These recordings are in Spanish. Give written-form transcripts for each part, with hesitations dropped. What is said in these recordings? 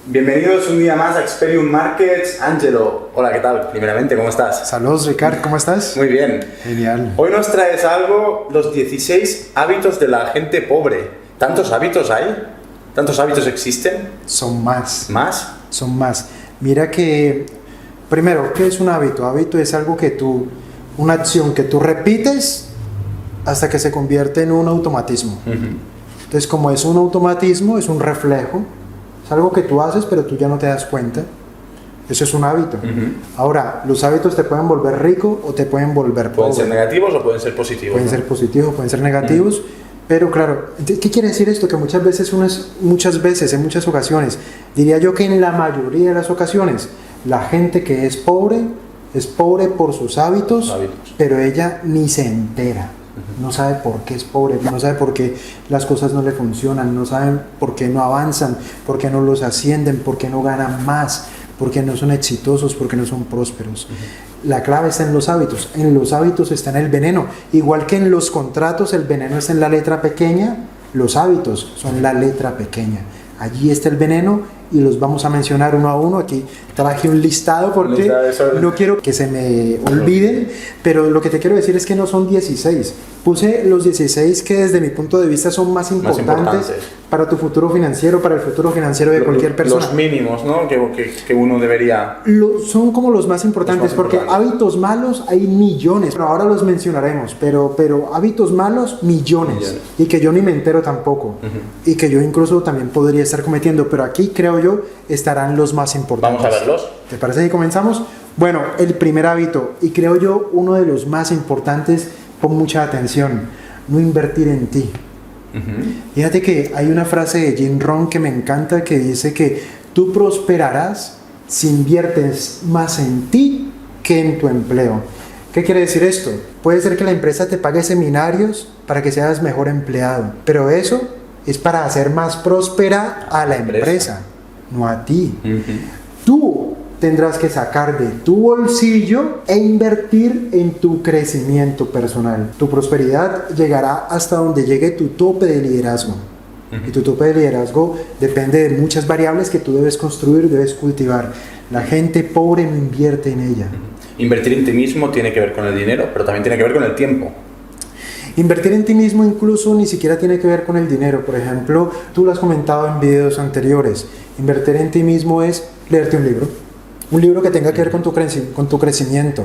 Bienvenidos un día más a Experium Markets. Ángelo, hola, ¿qué tal? Primeramente, ¿cómo estás? Saludos, Ricard, ¿cómo estás? Muy bien. Genial. Hoy nos traes algo, los 16 hábitos de la gente pobre. ¿Tantos hábitos hay? ¿Tantos hábitos existen? Son más. ¿Más? Son más. Mira que, primero, ¿qué es un hábito? Hábito es algo que una acción que tú repites hasta que se convierte en un automatismo. Entonces, como es un automatismo, es un reflejo, es algo que tú haces, pero tú ya no te das cuenta. Eso es un hábito. Ahora, los hábitos te pueden volver rico o te pueden volver pobre. ¿Pueden ser negativos o pueden ser positivos? Pueden ser positivos, pueden ser negativos. Pero claro, ¿qué quiere decir esto? Que muchas veces, en muchas ocasiones, diría yo que en la mayoría de las ocasiones, la gente que es pobre por sus hábitos. Pero ella ni se entera. No sabe por qué es pobre, no sabe por qué las cosas no le funcionan, no saben por qué no avanzan, por qué no los ascienden, por qué no ganan más, por qué no son exitosos, por qué no son prósperos. La clave está en los hábitos está en el veneno. Igual que en los contratos el veneno está en la letra pequeña, los hábitos son la letra pequeña. Allí está el veneno y los vamos a mencionar uno a uno. Aquí traje un listado porque no quiero que se me olviden, pero lo que te quiero decir es que no son 16. Puse los 16 que desde mi punto de vista son más importantes para tu futuro financiero, para el futuro financiero de cualquier persona. Los mínimos, ¿no? Que uno debería... Son como los más importantes, porque hábitos malos hay millones. Bueno, ahora los mencionaremos, pero hábitos malos, millones. Y que yo ni me entero tampoco. Y que yo incluso también podría estar cometiendo, pero aquí creo yo estarán los más importantes. Vamos a verlos. ¿Te parece que comenzamos? Bueno, el primer hábito, y creo yo uno de los más importantes, pon mucha atención, no invertir en ti. Fíjate que hay una frase de Jim Rohn que me encanta, que dice que tú prosperarás si inviertes más en ti que en tu empleo. ¿Qué quiere decir esto? Puede ser que la empresa te pague seminarios para que seas mejor empleado, pero eso es para hacer más próspera a la empresa, no a ti. Tú tendrás que sacar de tu bolsillo e invertir en tu crecimiento personal. Tu prosperidad llegará hasta donde llegue tu tope de liderazgo. Y tu tope de liderazgo depende de muchas variables que tú debes construir, debes cultivar. La gente pobre no invierte en ella. Invertir en ti mismo tiene que ver con el dinero, pero también tiene que ver con el tiempo. Invertir en ti mismo incluso ni siquiera tiene que ver con el dinero. Por ejemplo, tú lo has comentado en videos anteriores. Invertir en ti mismo es leerte un libro que tenga que ver con tu crecimiento,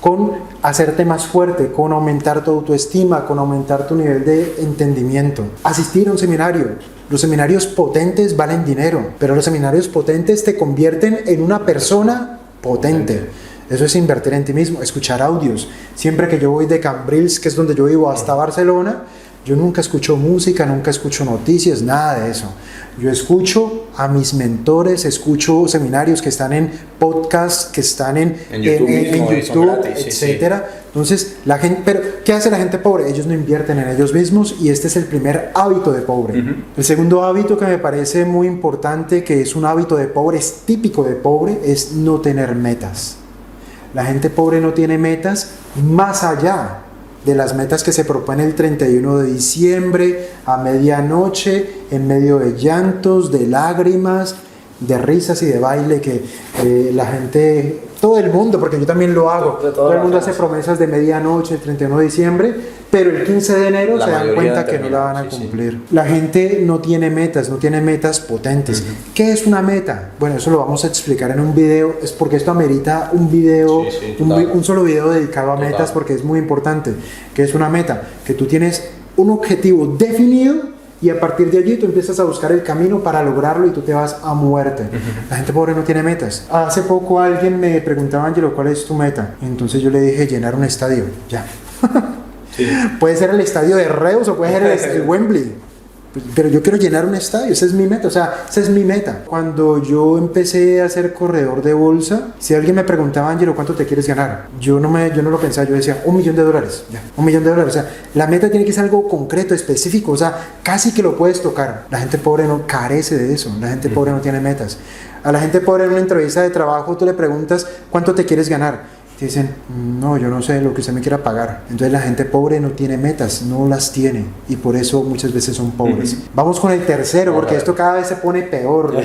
con hacerte más fuerte, con aumentar tu autoestima, con aumentar tu nivel de entendimiento. Asistir a un seminario. Los seminarios potentes valen dinero, pero los seminarios potentes te convierten en una persona potente. Eso es invertir en ti mismo. Escuchar audios. Siempre que yo voy de Cambrils, que es donde yo vivo, hasta Barcelona, yo nunca escucho música, nunca escucho noticias, nada de eso. Yo escucho a mis mentores, escucho seminarios que están en podcast, que están en YouTube, etcétera. Entonces, la gente, pero ¿qué hace la gente pobre? Ellos no invierten en ellos mismos y este es el primer hábito de pobre. El segundo hábito que me parece muy importante, que es un hábito de pobre, es típico de pobre, es no tener metas. La gente pobre no tiene metas más allá de las metas que se propone el 31 de diciembre a medianoche, en medio de llantos, de lágrimas, de risas y de baile, que la gente, todo el mundo, porque yo también lo hago, todo el mundo hace promesas de medianoche, el 31 de diciembre, pero el 15 de enero se dan cuenta que no la van a cumplir. La gente no tiene metas potentes. ¿Qué es una meta? Bueno, eso lo vamos a explicar en un video, es porque esto amerita un video, un solo video dedicado a metas, porque es muy importante. ¿Qué es una meta? Que tú tienes un objetivo definido y a partir de allí tú empiezas a buscar el camino para lograrlo y tú te vas a muerte. La gente pobre no tiene metas. Hace poco alguien me preguntaba, Ángelo, ¿cuál es tu meta? Entonces yo le dije, llenar un estadio. Ya. Puede ser el estadio de Reus o puede ser el Wembley. Pero yo quiero llenar un estadio, esa es mi meta, esa es mi meta. Cuando yo empecé a ser corredor de bolsa, si alguien me preguntaba, Ángelo, ¿cuánto te quieres ganar? Yo no lo pensaba, yo decía, $1 millón, ya, $1 millón. O sea, la meta tiene que ser algo concreto, específico, o sea, casi que lo puedes tocar. La gente pobre no carece de eso, la gente pobre no tiene metas. A la gente pobre en una entrevista de trabajo tú le preguntas, ¿cuánto te quieres ganar? Te dicen, no, yo no sé lo que usted me quiera pagar. Entonces la gente pobre no tiene metas, no las tiene, y por eso muchas veces son pobres. Vamos con el tercero, porque esto cada vez se pone peor.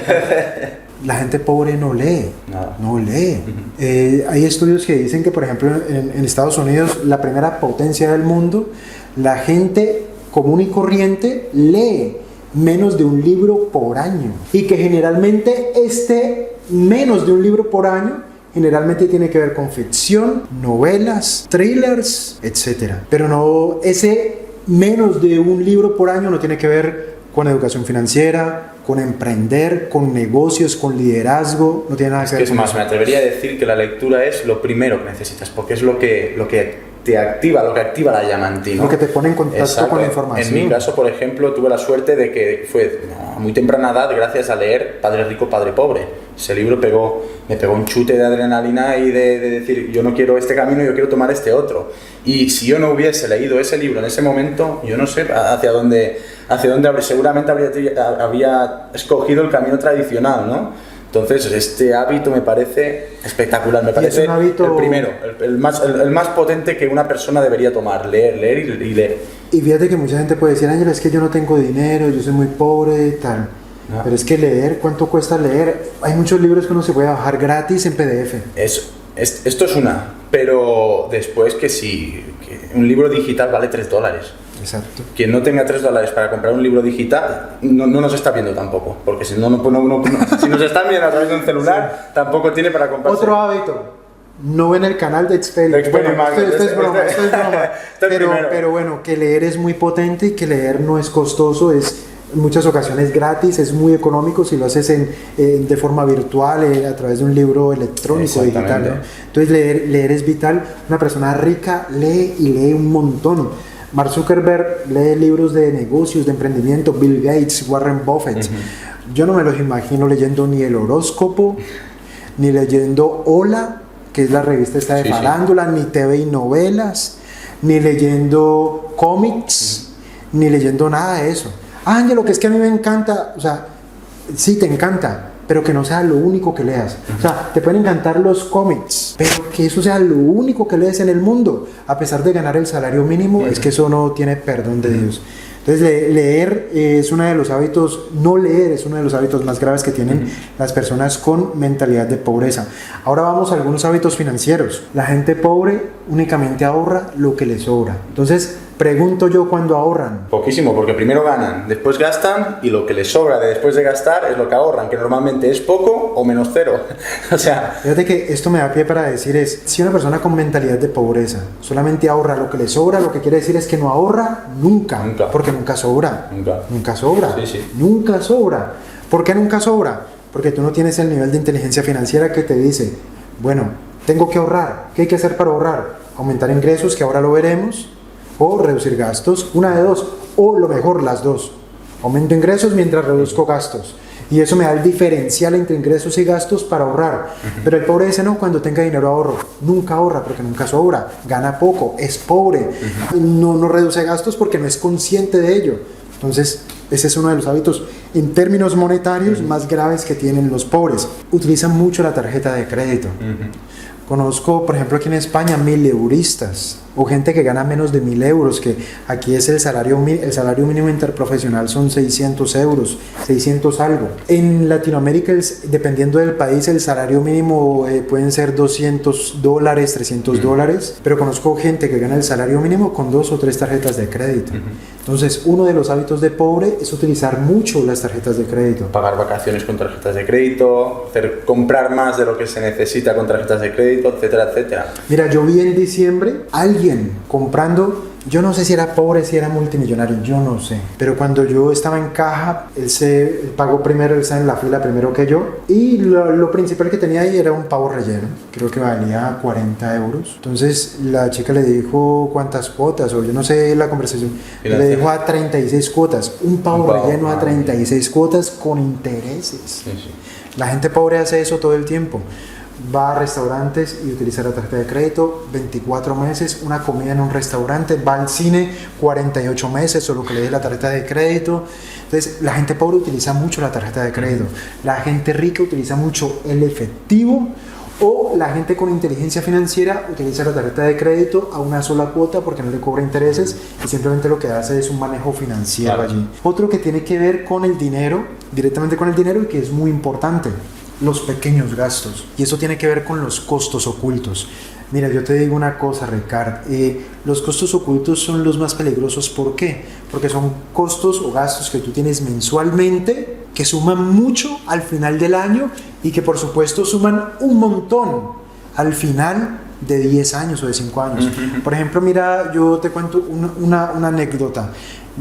la gente pobre no lee, Nada. no lee. Hay estudios que dicen que, por ejemplo, en Estados Unidos, la primera potencia del mundo, la gente común y corriente lee menos de un libro por año. Y que generalmente menos de un libro por año generalmente tiene que ver con ficción, novelas, thrillers, etc. Pero no, ese menos de un libro por año no tiene que ver con educación financiera, con emprender, con negocios, con liderazgo, no tiene nada que ver Es con más, eso. me atrevería a decir que la lectura es lo primero que necesitas, porque es lo que te activa, lo que activa la llama en ti, ¿no? Lo que te pone en contacto Exacto. con la información. En mi caso, por ejemplo, tuve la suerte de que fue a muy temprana edad, gracias a leer Padre Rico, Padre Pobre. Ese libro me pegó un chute de adrenalina y de decir, yo no quiero este camino, yo quiero tomar este otro. Y si yo no hubiese leído ese libro en ese momento, yo no sé hacia dónde seguramente había escogido el camino tradicional, ¿no? Entonces, este hábito me parece espectacular, me parece es un hábito... el primero, el más potente que una persona debería tomar, leer y leer. Y fíjate que mucha gente puede decir, Ángel, es que yo no tengo dinero, yo soy muy pobre, tal. No. Pero es que leer, ¿cuánto cuesta leer? Hay muchos libros que uno se puede bajar gratis en PDF. Esto es una, pero después que un libro digital vale $3. Exacto. Quien no tenga $3 para comprar un libro digital no nos está viendo tampoco, porque si no, si nos están viendo a través de un celular, sí, tampoco tiene para comprarse. Otro hábito, no ven el canal de Expelliarmus. Bueno, esto es broma. Pero bueno, que leer es muy potente y que leer no es costoso, es en muchas ocasiones gratis, es muy económico si lo haces de forma virtual, a través de un libro electrónico, digital, ¿no? Entonces leer es vital. Una persona rica lee y lee un montón. Mark Zuckerberg lee libros de negocios, de emprendimiento, Bill Gates, Warren Buffett. Yo no me los imagino leyendo ni el horóscopo, ni leyendo Hola, que es la revista esta de farándula, ni TV y novelas, ni leyendo cómics, ni leyendo nada de eso. Ángel, lo que es que a mí me encanta, o sea, sí te encanta, pero que no sea lo único que leas. O sea, te pueden encantar los cómics, pero que eso sea lo único que lees en el mundo, a pesar de ganar el salario mínimo, es que eso no tiene perdón de Dios. Entonces, leer es uno de los hábitos, no leer es uno de los hábitos más graves que tienen las personas con mentalidad de pobreza. Ahora vamos a algunos hábitos financieros. La gente pobre únicamente ahorra lo que le sobra. Entonces, pregunto yo, ¿cuándo ahorran? Poquísimo, porque primero ganan, después gastan y lo que les sobra después de gastar es lo que ahorran, que normalmente es poco o menos cero. O sea, fíjate que esto me da pie para decir si una persona con mentalidad de pobreza solamente ahorra lo que le sobra, lo que quiere decir es que no ahorra nunca. Porque nunca sobra. Nunca sobra. Sí. Nunca sobra. ¿Por qué nunca sobra? Porque tú no tienes el nivel de inteligencia financiera que te dice, bueno, tengo que ahorrar. ¿Qué hay que hacer para ahorrar? Aumentar ingresos, que ahora lo veremos, o reducir gastos, una de dos, o lo mejor, las dos. Aumento ingresos mientras reduzco gastos. Y eso me da el diferencial entre ingresos y gastos para ahorrar. Pero el pobre dice, no, cuando tenga dinero ahorro. Nunca ahorra porque nunca sobra. Gana poco, es pobre. No reduce gastos porque no es consciente de ello. Entonces, ese es uno de los hábitos en términos monetarios más graves que tienen los pobres. Utilizan mucho la tarjeta de crédito. Conozco, por ejemplo, aquí en España, 1000euristas o gente que gana menos de 1000 euros, que aquí es el salario mínimo interprofesional son 600 euros, 600 algo. En Latinoamérica, dependiendo del país, el salario mínimo pueden ser $200, $300, pero conozco gente que gana el salario mínimo con 2 o 3 tarjetas de crédito. Entonces, uno de los hábitos de pobre es utilizar mucho las tarjetas de crédito. Pagar vacaciones con tarjetas de crédito, comprar más de lo que se necesita con tarjetas de crédito, etcétera, etcétera. Mira, yo vi en diciembre alguien comprando, yo no sé si era pobre, si era multimillonario, yo no sé, pero cuando yo estaba en caja, él pagó primero, él estaba en la fila primero que yo, y lo principal que tenía ahí era un pavo relleno, creo que valía 40 euros. Entonces la chica le dijo cuántas cuotas, o yo no sé la conversación, le dijo a 36 cuotas, un pavo relleno a 36 cuotas con intereses. Sí. La gente pobre hace eso todo el tiempo. Va a restaurantes y utiliza la tarjeta de crédito 24 meses, una comida en un restaurante, va al cine 48 meses, solo que le dé la tarjeta de crédito. Entonces, la gente pobre utiliza mucho la tarjeta de crédito. La gente rica utiliza mucho el efectivo, o la gente con inteligencia financiera utiliza la tarjeta de crédito a una sola cuota porque no le cobra intereses y simplemente lo que hace es un manejo financiero allí. Otro que tiene que ver con el dinero, directamente con el dinero, y que es muy importante: los pequeños gastos. Y eso tiene que ver con los costos ocultos. Mira, yo te digo una cosa, Ricard, los costos ocultos son los más peligrosos. ¿Por qué? Porque son costos o gastos que tú tienes mensualmente, que suman mucho al final del año y que por supuesto suman un montón al final de 10 años o de 5 años. Por ejemplo, mira, yo te cuento una anécdota.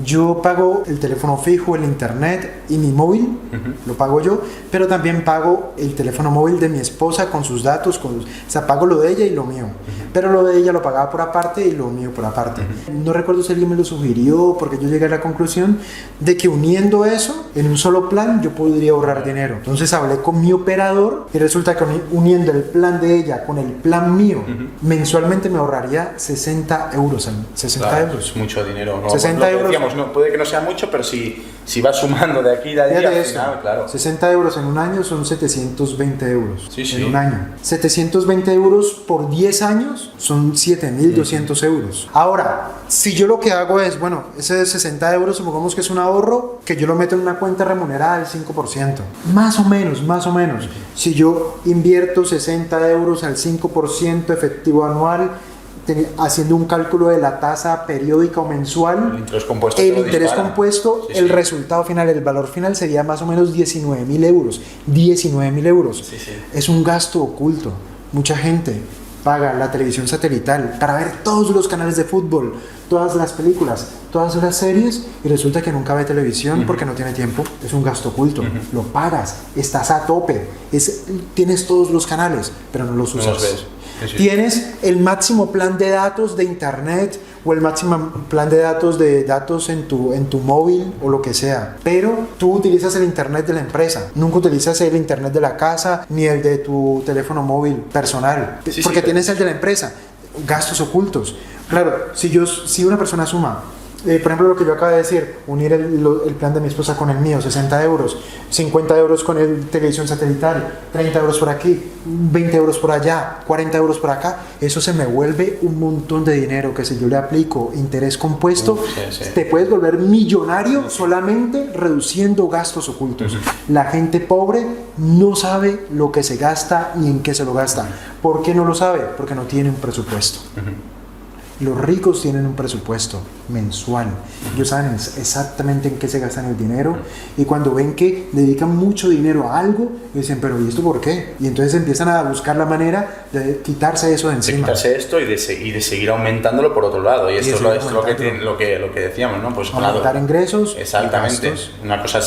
Yo pago el teléfono fijo, el internet y mi móvil, lo pago yo, pero también pago el teléfono móvil de mi esposa con sus datos, o sea, pago lo de ella y lo mío, pero lo de ella lo pagaba por aparte y lo mío por aparte. No recuerdo si alguien me lo sugirió, porque yo llegué a la conclusión de que uniendo eso en un solo plan yo podría ahorrar dinero. Entonces hablé con mi operador y resulta que uniendo el plan de ella con el plan mío, mensualmente me ahorraría 60 euros. 60 claro, euros. Es mucho dinero. ¿No? 60 euros. Decíamos, no, puede que no sea mucho, pero si vas sumando de aquí y de allí, al final, claro. 60 euros en un año son 720 euros sí. en un año. 720 euros por 10 años son 7.200 euros. Ahora, si yo lo que hago es, bueno, ese de 60 euros, supongamos que es un ahorro, que yo lo meto en una cuenta remunerada del 5%. Más o menos. Si yo invierto 60 euros al 5% efectivo anual, haciendo un cálculo de la tasa periódica o mensual, el interés compuesto, el resultado final, el valor final sería más o menos 19.000 euros. 19.000 euros. Sí. Es un gasto oculto. Mucha gente paga la televisión satelital para ver todos los canales de fútbol, todas las películas, todas las series, y resulta que nunca ve televisión porque no tiene tiempo. Es un gasto oculto. Lo pagas, estás a tope, tienes todos los canales, pero no los usas. No los ves. Sí. Tienes el máximo plan de datos de internet o el máximo plan de datos en tu móvil o lo que sea, pero tú utilizas el internet de la empresa, nunca utilizas el internet de la casa ni el de tu teléfono móvil personal, porque tienes el de la empresa. Gastos ocultos. Claro, si una persona suma, por ejemplo, lo que yo acabo de decir, unir el plan de mi esposa con el mío, 60 euros, 50 euros con el televisión satelital, 30 euros por aquí, 20 euros por allá, 40 euros por acá, eso se me vuelve un montón de dinero que si yo le aplico interés compuesto, te puedes volver millonario solamente reduciendo gastos ocultos. La gente pobre no sabe lo que se gasta ni en qué se lo gasta. ¿Por qué no lo sabe? Porque no tiene un presupuesto. Los ricos tienen un presupuesto mensual. Ellos saben exactamente en qué se gastan el dinero, y cuando ven que dedican mucho dinero a algo, dicen, pero ¿y esto por qué? Y entonces empiezan a buscar la manera de quitarse eso de encima. De quitarse esto y de seguir aumentándolo por otro lado. Y esto es lo que decíamos, ¿no? Pues aumentar ingresos. Exactamente. Una cosa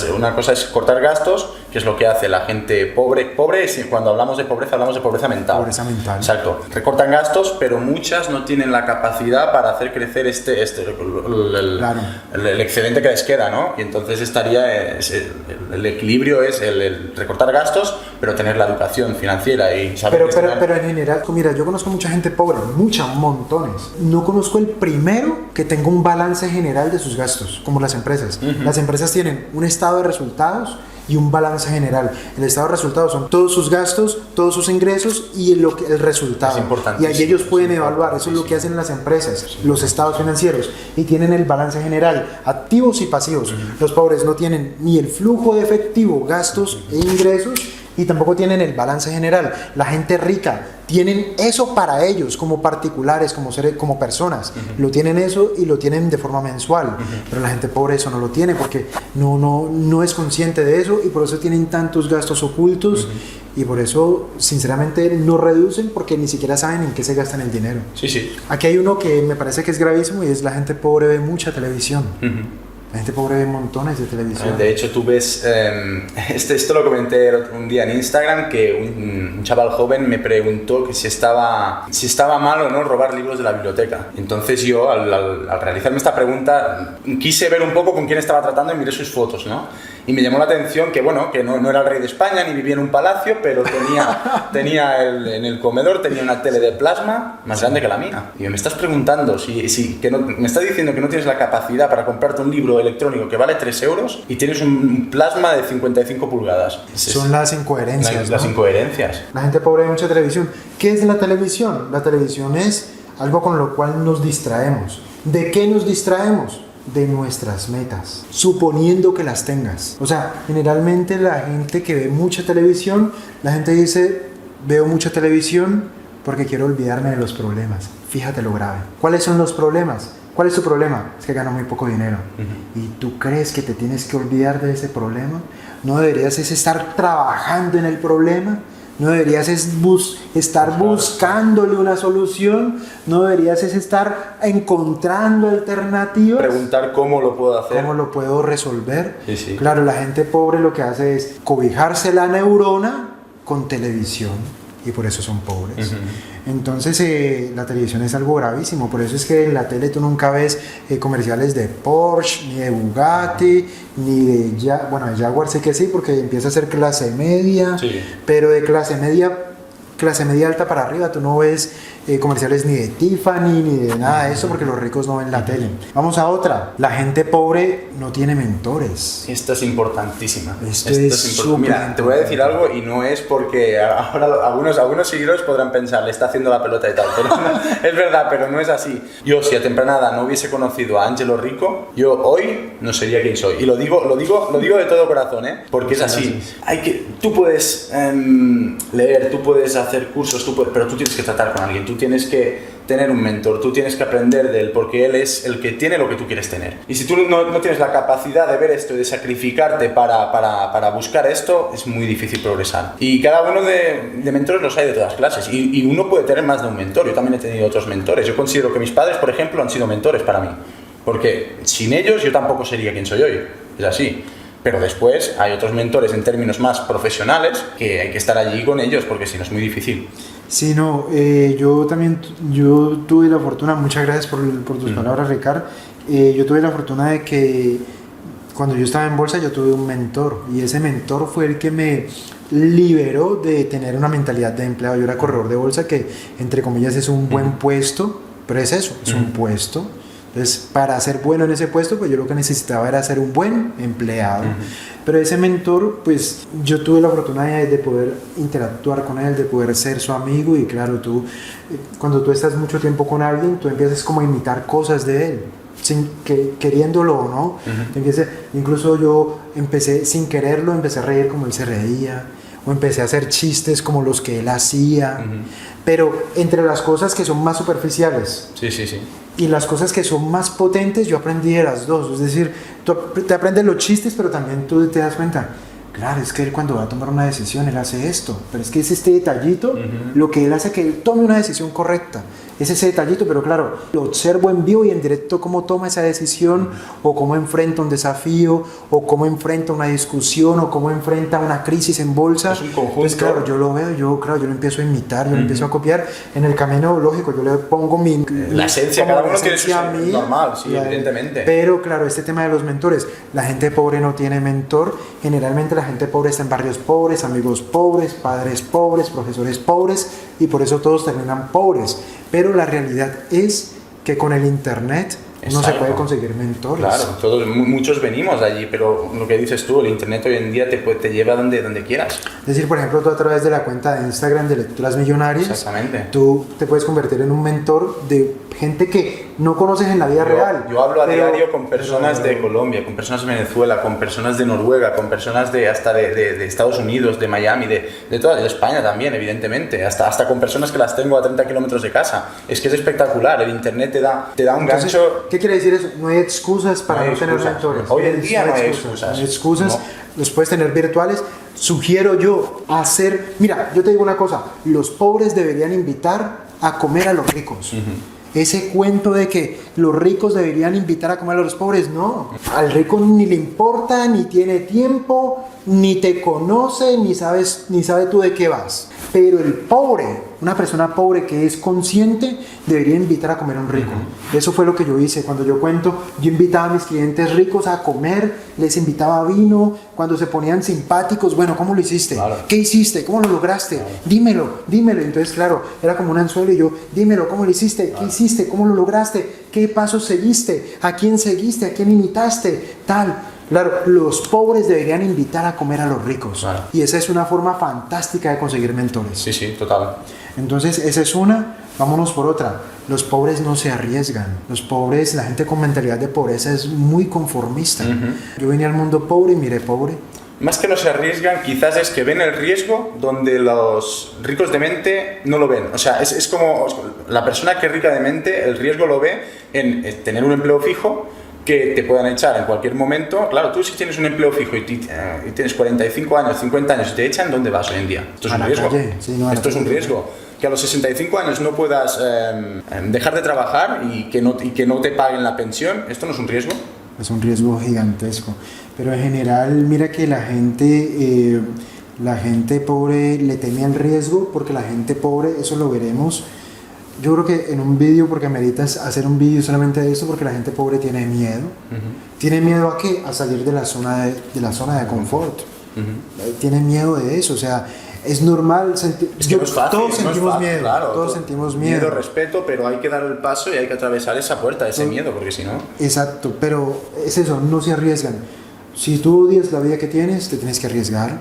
es cortar gastos, que es lo que hace la gente pobre. Pobre, cuando hablamos de pobreza mental. Pobreza mental. Exacto. Recortan gastos, pero muchas no tienen la capacidad para hacer crecer el excedente que les queda, ¿no? Y entonces estaría el equilibrio es el recortar gastos, pero tener la educación financiera y saber pero en general, mira, yo conozco mucha gente pobre, montones. No conozco el primero que tenga un balance general de sus gastos, como las empresas. Las empresas tienen un estado de resultados y un balance general. El estado de resultados son todos sus gastos, todos sus ingresos y el resultado. Es importante. Y ahí ellos pueden evaluar, eso es lo que hacen las empresas, los estados financieros, y tienen el balance general, activos y pasivos. Los pobres no tienen ni el flujo de efectivo, gastos e ingresos, y tampoco tienen el balance general. La gente rica tienen eso para ellos como particulares, como personas. Lo tienen eso y lo tienen de forma mensual. Pero la gente pobre eso no lo tiene porque no es consciente de eso, y por eso tienen tantos gastos ocultos y por eso sinceramente no reducen porque ni siquiera saben en qué se gastan el dinero. Sí. Aquí hay uno que me parece que es gravísimo, y es la gente pobre ve mucha televisión. La gente pobre ve montones de televisión. De hecho, tú ves, esto lo comenté un día en Instagram, que un chaval joven me preguntó que si estaba mal o no robar libros de la biblioteca. Entonces yo, al realizarme esta pregunta, quise ver un poco con quién estaba tratando y miré sus fotos, ¿no? Y me llamó la atención que, bueno, que no era el rey de España ni vivía en un palacio, pero en el comedor tenía una tele de plasma más grande que la mía. Y me estás preguntando, me estás diciendo que no tienes la capacidad para comprarte un libro electrónico que vale 3 euros y tienes un plasma de 55 pulgadas. Son las incoherencias. Las incoherencias. La gente pobre ve mucha televisión. ¿Qué es la televisión? La televisión es algo con lo cual nos distraemos. ¿De qué nos distraemos? de nuestras metas, suponiendo que las tengas. O sea, generalmente la gente que ve mucha televisión, la gente dice, veo mucha televisión porque quiero olvidarme de los problemas. Fíjate lo grave. ¿Cuáles son los problemas? ¿Cuál es tu problema? Es que gano muy poco dinero. ¿Y tú crees que te tienes que olvidar de ese problema? ¿No deberías estar trabajando en el problema? ¿No deberías estar buscándole una solución? ¿No deberías estar encontrando alternativas? Preguntar cómo lo puedo hacer. ¿Cómo lo puedo resolver? Sí, sí. Claro, la gente pobre lo que hace es cobijarse la neurona con televisión. Y por eso son pobres. Entonces la televisión es algo gravísimo. Por eso es que en la tele tú nunca ves comerciales de Porsche, ni de Bugatti, ni de de Jaguar sé que sí, porque empieza a ser clase media. Sí. Pero de clase media alta para arriba tú no ves comerciales ni de Tiffany ni de nada de eso, porque los ricos no ven la tele. Vamos a otra. La gente pobre no tiene mentores. Esto es importantísima. Esto es súper Mira, te voy a decir algo y no es porque ahora algunos seguidores podrán pensar, le está haciendo la pelota y tal, pero no, es verdad, pero no es así. Yo, si a temprana edad no hubiese conocido a Ángelo Rico, yo hoy no sería quien soy. Y lo digo de todo corazón, porque es así. Tú puedes leer, tú puedes hacer cursos, pero tú tienes que tratar con alguien, tú tienes que tener un mentor, tú tienes que aprender de él, porque él es el que tiene lo que tú quieres tener. Y si tú no tienes la capacidad de ver esto y de sacrificarte para buscar esto, es muy difícil progresar. Y cada uno de mentores los hay de todas clases, y uno puede tener más de un mentor. Yo también he tenido otros mentores. Yo considero que mis padres, por ejemplo, han sido mentores para mí, porque sin ellos yo tampoco sería quien soy hoy. Es así. Pero después hay otros mentores en términos más profesionales que hay que estar allí con ellos, porque si no es muy difícil. Sí, no, yo tuve la fortuna, muchas gracias por tus palabras, Ricardo. Yo tuve la fortuna de que cuando yo estaba en bolsa yo tuve un mentor, y ese mentor fue el que me liberó de tener una mentalidad de empleado. Yo era corredor de bolsa, que entre comillas es un buen puesto, pero es eso, es un puesto. Entonces, para ser bueno en ese puesto, pues yo lo que necesitaba era ser un buen empleado. Pero ese mentor, pues yo tuve la fortuna de poder interactuar con él, de poder ser su amigo. Y claro, cuando tú estás mucho tiempo con alguien, tú empiezas como a imitar cosas de él, queriéndolo o no. Incluso yo empecé, sin quererlo, empecé a reír como él se reía, o empecé a hacer chistes como los que él hacía. Pero entre las cosas que son más superficiales, sí. y las cosas que son más potentes, yo aprendí de las dos. Es decir, tú te aprendes los chistes, pero también tú te das cuenta, claro, es que él cuando va a tomar una decisión, él hace esto, pero es que es este detallito lo que él hace que él tome una decisión correcta. Es ese detallito, pero claro, lo observo en vivo y en directo cómo toma esa decisión, o cómo enfrenta un desafío, o cómo enfrenta una discusión, o cómo enfrenta una crisis en bolsa. Es un conjunto. Entonces, claro, yo lo veo, yo lo empiezo a imitar, yo lo empiezo a copiar. En el camino, lógico, yo le pongo la esencia, cada uno tiene su normal, sí, evidentemente. Pero claro, este tema de los mentores, la gente pobre no tiene mentor. Generalmente la gente pobre está en barrios pobres, amigos pobres, padres pobres, profesores pobres, y por eso todos terminan pobres. Pero la realidad es que con el internet no se puede conseguir mentores. Claro, muchos venimos de allí, pero lo que dices tú, el internet hoy en día te lleva donde quieras. Es decir, por ejemplo, tú a través de la cuenta de Instagram de Lecturas Millonarias, exactamente, tú te puedes convertir en un mentor de gente que no conoces en la vida real. Yo hablo a diario con personas de Colombia, con personas de Venezuela, con personas de Noruega, con personas hasta de Estados Unidos, de Miami, de toda España también, evidentemente, hasta con personas que las tengo a 30 kilómetros de casa. Es que es espectacular, el internet te da un gancho. ¿Qué quiere decir eso? No hay excusas para no tener mentores. Hoy en día no hay excusas. No hay excusas, los puedes tener virtuales. Sugiero yo mira, yo te digo una cosa, los pobres deberían invitar a comer a los ricos. Ese cuento de que los ricos deberían invitar a comer a los pobres, no. Al rico ni le importa, ni tiene tiempo, ni te conoce, ni sabe tú de qué vas. Pero el pobre, una persona pobre que es consciente, debería invitar a comer a un rico. Eso fue lo que yo hice. Cuando yo cuento, yo invitaba a mis clientes ricos a comer, les invitaba vino, cuando se ponían simpáticos, bueno, ¿cómo lo hiciste? Claro. ¿Qué hiciste? ¿Cómo lo lograste? Claro. Dímelo. Entonces, claro, era como un anzuelo y yo, dímelo, ¿cómo lo hiciste? ¿Qué hiciste? ¿Cómo lo lograste? ¿Qué pasos seguiste? ¿A quién seguiste? ¿A quién imitaste? Tal. Claro, los pobres deberían invitar a comer a los ricos. Claro. Y esa es una forma fantástica de conseguir mentores. Sí, sí, total. Entonces, esa es una. Vámonos por otra. Los pobres no se arriesgan. Los pobres, la gente con mentalidad de pobreza es muy conformista. Yo vine al mundo pobre y miré pobre. Más que no se arriesgan, quizás es que ven el riesgo donde los ricos de mente no lo ven. O sea, es como la persona que es rica de mente, el riesgo lo ve en tener un empleo fijo que te puedan echar en cualquier momento. Claro, tú si tienes un empleo fijo y tienes 45 años, 50 años y te echan, ¿dónde vas hoy en día? Esto es un riesgo. Sí, no, esto es un riesgo. Que a los 65 años no puedas dejar de trabajar y que no te paguen la pensión, ¿esto no es un riesgo? Es un riesgo gigantesco. Pero en general, mira que la gente pobre le teme al riesgo, porque la gente pobre, eso lo veremos. Yo creo que en un vídeo, porque ameritas hacer un vídeo solamente de eso, porque la gente pobre tiene miedo. ¿Tiene miedo a qué? A salir de la zona de confort. Tiene miedo de eso, o sea, es normal sentir... Es que no es fácil, todos sentimos miedo, claro, todos sentimos miedo. Respeto, pero hay que dar el paso y hay que atravesar esa puerta, ese miedo, porque si no... Exacto, pero es eso, no se arriesgan. Si tú odias la vida que tienes, te tienes que arriesgar.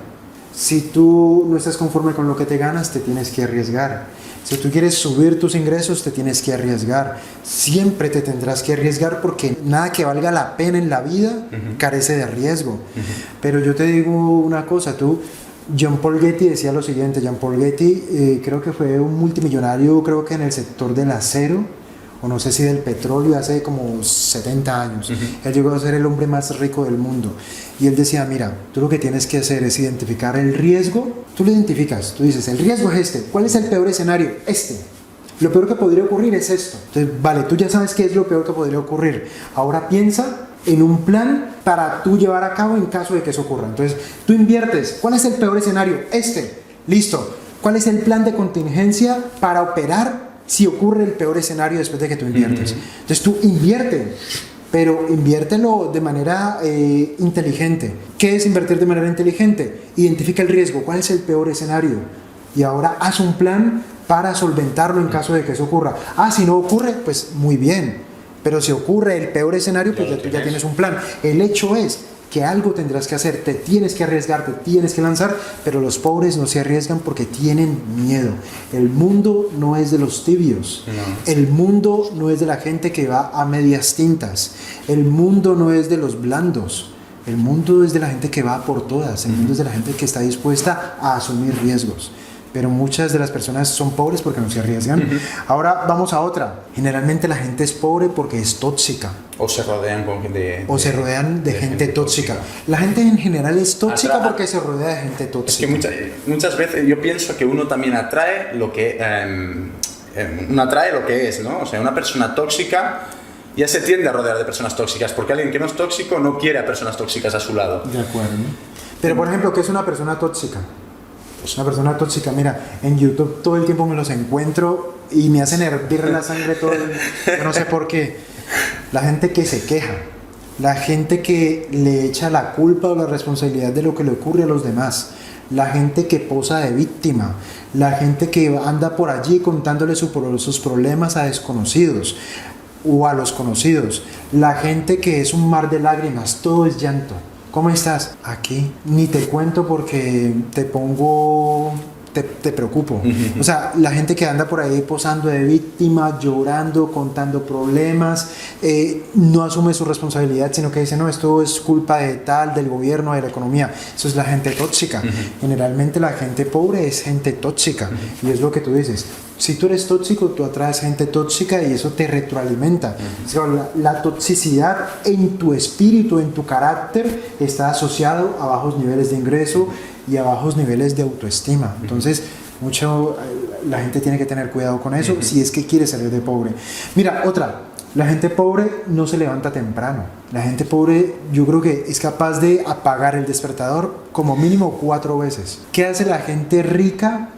Si tú no estás conforme con lo que te ganas, te tienes que arriesgar. Si tú quieres subir tus ingresos, te tienes que arriesgar. Siempre te tendrás que arriesgar, porque nada que valga la pena en la vida carece de riesgo. Pero yo te digo una cosa, John Paul Getty decía lo siguiente. John Paul Getty creo que fue un multimillonario, creo que en el sector del acero, o no sé si del petróleo, hace como 70 años. Él llegó a ser el hombre más rico del mundo. Y él decía, mira, tú lo que tienes que hacer es identificar el riesgo. Tú lo identificas, tú dices, el riesgo es este. ¿Cuál es el peor escenario? Este. Lo peor que podría ocurrir es esto. Entonces, vale, tú ya sabes qué es lo peor que podría ocurrir. Ahora piensa en un plan para tú llevar a cabo en caso de que eso ocurra. Entonces, tú inviertes. ¿Cuál es el peor escenario? Este. Listo. ¿Cuál es el plan de contingencia para operar si ocurre el peor escenario después de que tú inviertes? Entonces tú invierte, pero inviértelo de manera inteligente. ¿Qué es invertir de manera inteligente? Identifica el riesgo, cuál es el peor escenario, y ahora haz un plan para solventarlo en caso de que eso ocurra. Si no ocurre, pues muy bien, pero si ocurre el peor escenario, pues tú ya tienes un plan. El hecho es que algo tendrás que hacer, te tienes que arriesgar, te tienes que lanzar, pero los pobres no se arriesgan porque tienen miedo. El mundo no es de los tibios, el mundo no es de la gente que va a medias tintas, el mundo no es de los blandos, el mundo es de la gente que va por todas, el mundo es de la gente que está dispuesta a asumir riesgos. Pero muchas de las personas son pobres porque no se arriesgan. Ahora vamos a otra. Generalmente la gente es pobre porque es tóxica. O se rodean de gente tóxica. La gente en general es tóxica porque se rodea de gente tóxica. Es que muchas veces yo pienso que uno también atrae lo que es, ¿no? O sea, una persona tóxica ya se tiende a rodear de personas tóxicas, porque alguien que no es tóxico no quiere a personas tóxicas a su lado. De acuerdo. Pero por ejemplo, ¿qué es una persona tóxica? Pues una persona tóxica, mira, en YouTube todo el tiempo me los encuentro y me hacen hervir la sangre todo yo no sé por qué. La gente que se queja, la gente que le echa la culpa o la responsabilidad de lo que le ocurre a los demás, la gente que posa de víctima, la gente que anda por allí contándole sus problemas a desconocidos o a los conocidos, la gente que es un mar de lágrimas, todo es llanto. ¿Cómo estás? Aquí. Ni te cuento porque te preocupo. O sea, la gente que anda por ahí posando de víctima, llorando, contando problemas, no asume su responsabilidad, sino que dice, no, esto es culpa de tal, del gobierno, de la economía. Eso es la gente tóxica. Generalmente la gente pobre es gente tóxica. Y es lo que tú dices. Si tú eres tóxico, tú atraes gente tóxica y eso te retroalimenta. O sea, la toxicidad en tu espíritu, en tu carácter, está asociado a bajos niveles de ingreso y a bajos niveles de autoestima. Entonces, la gente tiene que tener cuidado con eso si es que quiere salir de pobre. Mira, otra. La gente pobre no se levanta temprano. La gente pobre, yo creo que es capaz de apagar el despertador como mínimo 4 veces. ¿Qué hace la gente rica?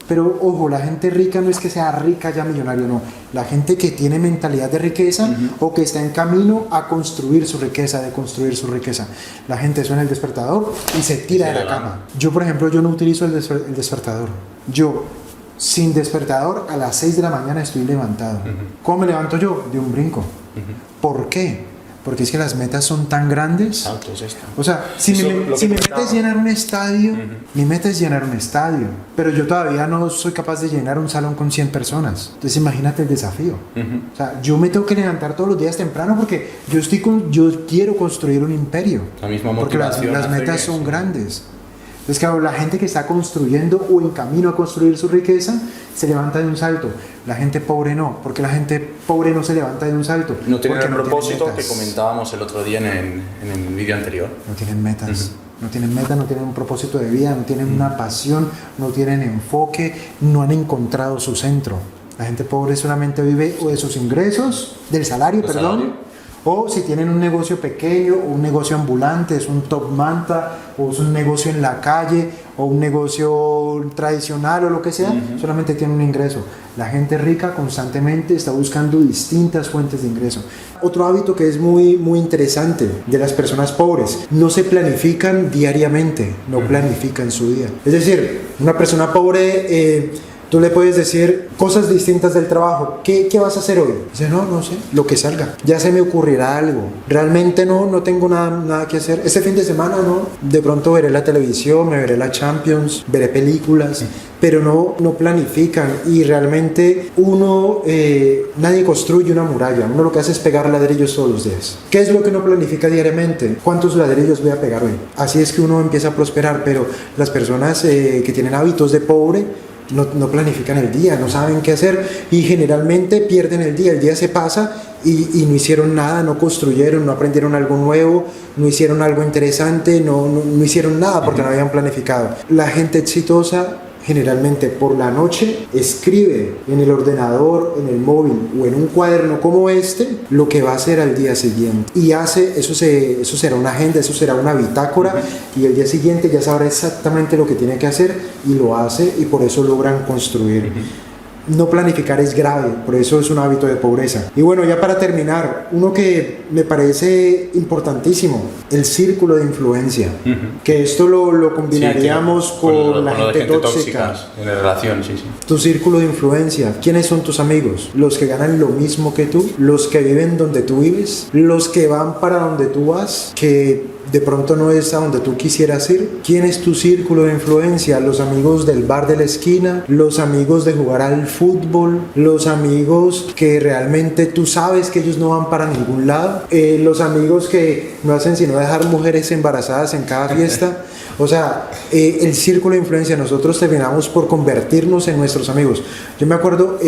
Pero ojo, la gente rica no es que sea rica ya millonario, no. La gente que tiene mentalidad de riqueza o que está en camino a construir su riqueza, de construir su riqueza. La gente suena el despertador y se tira de la cama. Yo, por ejemplo, yo no utilizo el despertador. Yo, sin despertador, a las 6 de la mañana estoy levantado. ¿Cómo me levanto yo? De un brinco. ¿Por qué? porque es que las metas son tan grandes. Exacto, es esto. O sea, si mi meta es llenar un estadio, mi meta es llenar un estadio, pero yo todavía no soy capaz de llenar un salón con 100 personas. Entonces imagínate el desafío. O sea, yo me tengo que levantar todos los días temprano porque yo quiero construir un imperio. La misma porque motivación. las metas son grandes. Entonces, claro, la gente que está construyendo o en camino a construir su riqueza se levanta de un salto. La gente pobre no, porque la gente pobre no se levanta de un salto. No tienen el no propósito tienen que metas. comentábamos el otro día en el vídeo anterior. No tienen metas. No tienen meta, no tienen un propósito de vida, no tienen una pasión, no tienen enfoque, no han encontrado su centro. La gente pobre solamente vive o de sus ingresos, del salario, o si tienen un negocio pequeño o un negocio ambulante, es un top manta o es un negocio en la calle o un negocio tradicional o lo que sea, solamente tienen un ingreso. La gente rica constantemente está buscando distintas fuentes de ingreso. Otro hábito que es muy, muy interesante de las personas pobres, no se planifican diariamente, no planifican su día. Es decir, una persona pobre... tú le puedes decir cosas distintas del trabajo. ¿Qué vas a hacer hoy? Dice, no sé, lo que salga. Ya se me ocurrirá algo. Realmente no tengo nada que hacer. Este fin de semana no. De pronto veré la televisión, me veré la Champions, veré películas, pero no planifican. Y realmente nadie construye una muralla. Uno lo que hace es pegar ladrillos todos los días. ¿Qué es lo que uno planifica diariamente? ¿Cuántos ladrillos voy a pegar hoy? Así es que uno empieza a prosperar, pero las personas que tienen hábitos de pobre, no planifican el día, no saben qué hacer y generalmente pierden el día se pasa y no hicieron nada, no construyeron, no aprendieron algo nuevo, no hicieron algo interesante, no hicieron nada porque no habían planificado. La gente exitosa generalmente por la noche escribe en el ordenador, en el móvil o en un cuaderno como este lo que va a hacer al día siguiente y eso será una agenda, eso será una bitácora y el día siguiente ya sabrá exactamente lo que tiene que hacer y lo hace y por eso logran construir. No planificar es grave, por eso es un hábito de pobreza. Y bueno, ya para terminar, uno que me parece importantísimo, el círculo de influencia, que esto lo combinaríamos con la gente tóxica. En la relación, Tu círculo de influencia, ¿quiénes son tus amigos? Los que ganan lo mismo que tú, los que viven donde tú vives, los que van para donde tú vas, que de pronto no es a donde tú quisieras ir. ¿Quién es tu círculo de influencia? Los amigos del bar de la esquina, los amigos de jugar al fútbol, los amigos que realmente tú sabes que ellos no van para ningún lado, los amigos que no hacen sino dejar mujeres embarazadas en cada fiesta. O sea, el círculo de influencia, nosotros terminamos por convertirnos en nuestros amigos. Yo me acuerdo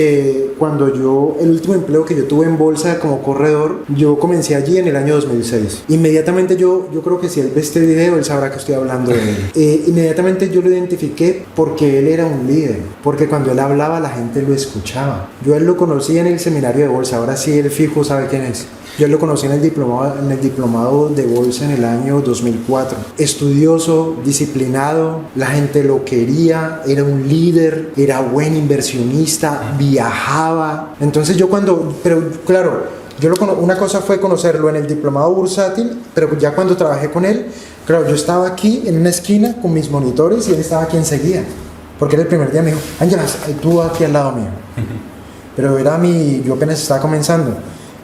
cuando el último empleo que yo tuve en bolsa como corredor, yo comencé allí en el año 2006. Inmediatamente yo creo que si él ve este video, él sabrá que estoy hablando de él. Inmediatamente yo lo identifiqué porque él era un líder, porque cuando él hablaba la gente lo escuchaba. Yo a él lo conocí en el seminario de bolsa, ahora sí él fijo sabe quién es. Yo lo conocí en el diplomado de bolsa en el año 2004. Estudioso, disciplinado, la gente lo quería, era un líder, era buen inversionista, viajaba. Entonces pero claro, una cosa fue conocerlo en el diplomado bursátil, pero ya cuando trabajé con él, claro, yo estaba aquí en una esquina con mis monitores y él estaba aquí enseguida. Porque era el primer día, me dijo, Ángela, tú aquí al lado mío. Pero yo apenas estaba comenzando.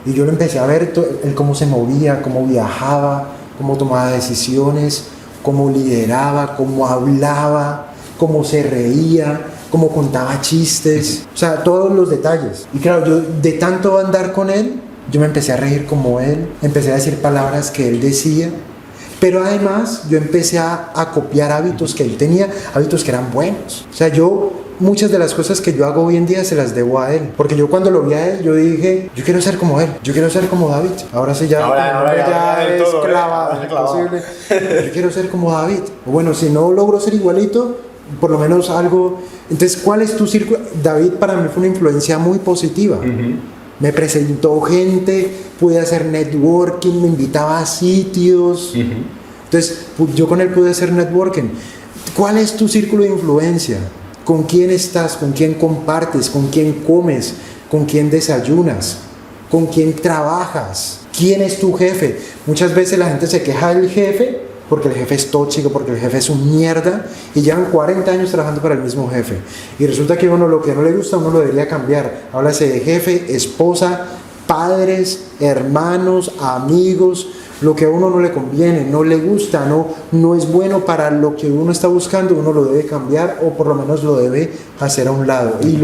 Y yo lo empecé a ver, él cómo se movía, cómo viajaba, cómo tomaba decisiones, cómo lideraba, cómo hablaba, cómo se reía, cómo contaba chistes, o sea, todos los detalles. Y claro, yo de tanto andar con él, yo me empecé a reír como él, empecé a decir palabras que él decía, pero además yo empecé a copiar hábitos que él tenía, hábitos que eran buenos. O sea, muchas de las cosas que yo hago hoy en día se las debo a él, porque yo cuando lo vi a él, yo dije, yo quiero ser como él, yo quiero ser como David. Ahora sí ya es todo, clavado, imposible. Yo quiero ser como David. Bueno, si no logro ser igualito, por lo menos algo. Entonces, ¿cuál es tu círculo? David para mí fue una influencia muy positiva. Me presentó gente, pude hacer networking, me invitaba a sitios. Entonces, yo con él pude hacer networking. ¿Cuál es tu círculo de influencia? ¿Con quién estás? ¿Con quién compartes? ¿Con quién comes? ¿Con quién desayunas? ¿Con quién trabajas? ¿Quién es tu jefe? Muchas veces la gente se queja del jefe porque el jefe es tóxico, porque el jefe es un mierda y llevan 40 años trabajando para el mismo jefe. Y resulta que uno lo que no le gusta, uno lo debería cambiar. Háblase de jefe, esposa, padres, hermanos, amigos, lo que a uno no le conviene, no le gusta, no es bueno para lo que uno está buscando, uno lo debe cambiar o por lo menos lo debe hacer a un lado. Y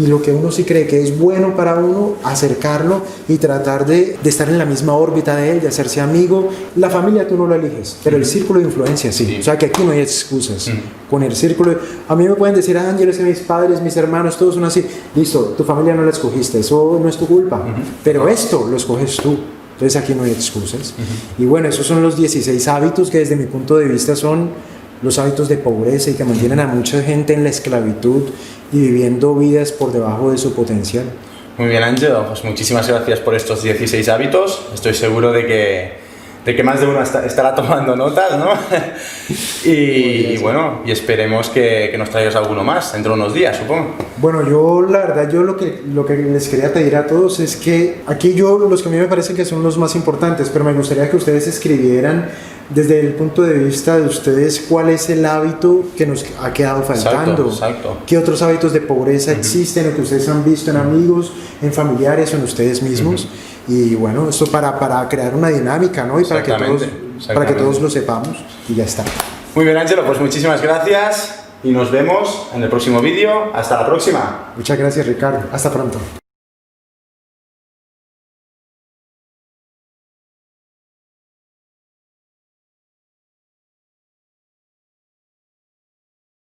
lo que uno sí cree que es bueno para uno, acercarlo y tratar de estar en la misma órbita de él, de hacerse amigo. La familia tú no la eliges, pero el círculo de influencia sí. O sea que aquí no hay excusas. Con el círculo, a mí me pueden decir, Ángel, es que mis padres, mis hermanos, todos son así. Listo, tu familia no la escogiste, eso no es tu culpa, pero esto lo escoges tú. Entonces aquí no hay excusas. Y bueno, esos son los 16 hábitos que desde mi punto de vista son los hábitos de pobreza y que mantienen a mucha gente en la esclavitud y viviendo vidas por debajo de su potencial. Muy bien, Ángelo, pues muchísimas gracias por estos 16 hábitos. Estoy seguro de que más de uno estará tomando notas, ¿no? y bueno, y esperemos que nos traigas alguno más dentro de unos días, supongo. Bueno, yo la verdad, lo que les quería pedir a todos es que aquí los que a mí me parecen que son los más importantes, pero me gustaría que ustedes escribieran desde el punto de vista de ustedes cuál es el hábito que nos ha quedado faltando. Exacto. ¿Qué otros hábitos de pobreza existen o que ustedes han visto en amigos, en familiares o en ustedes mismos? Y bueno, esto para crear una dinámica, ¿no? Y para que todos lo sepamos y ya está. Muy bien, Ángelo, pues muchísimas gracias y nos vemos en el próximo vídeo. Hasta la próxima. Muchas gracias, Ricardo. Hasta pronto.